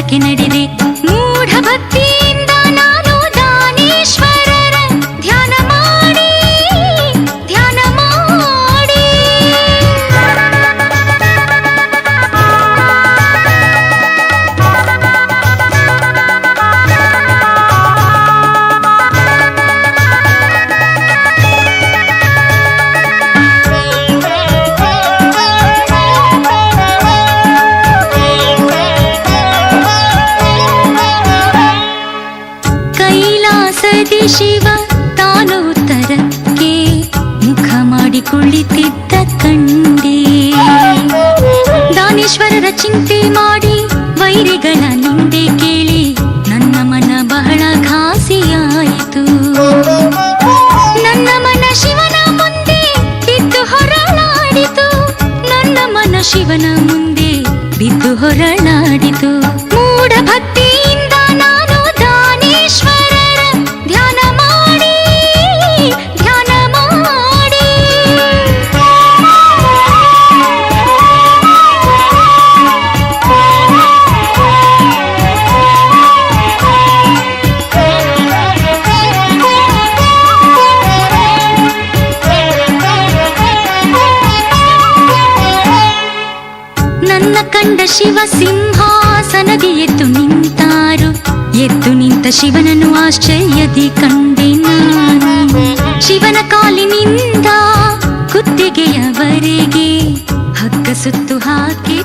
ಕೆಲಸಕ್ಕೆ ನಡೆದೆ. ಮೂಢ ಭಕ್ತಿಯಿಂದ ನಾನು ದಾನೇಶ್ವರರ ಧ್ಯಾನ ಮಾಡಿ ಶಿವ ತಾನು ಉತ್ತರಕ್ಕೆ ಮುಖ ಮಾಡಿ ಕುಳಿತಿದ್ದ ಕಂಡೆ. ದಾನೇಶ್ವರರ ಚಿಂತೆ ಮಾಡಿ ವೈರಿಗಳ ನಿಂದೆ ಕೇಳಿ ನನ್ನ ಮನ ಬಹಳ ಘಾಸಿಯಾಯಿತು. ನನ್ನ ಮನ ಶಿವನ ಮುಂದೆ ಬಿದ್ದು ಹೊರಳಾಡಿತು. ನನ್ನ ಮನ ಶಿವನ ಮುಂದೆ ಬಿದ್ದು ಹೊರಳಾಡಿತು. ಮೂಢ ಭಕ್ತಿಯಿಂದ ನಾನು ದಾನೇಶ್ವರರ ಧ್ಯಾನ ಮಾಡಿ ನನ್ನ ಕಂಡ ಶಿವ ಸಿಂಹಾಸನದಿ ಎದ್ದು ನಿಂತಾರು. ಎದ್ದು ನಿಂತ ಶಿವನನ್ನು ಆಶ್ಚರ್ಯದಿ ಕಂಡೆ ನಾನು. ಶಿವನ ಕಾಲಿನಿಂದ ಕುತ್ತಿಗೆಯವರೆಗೆ ಹಗ್ಗ ಸುತ್ತು ಹಾಕಿ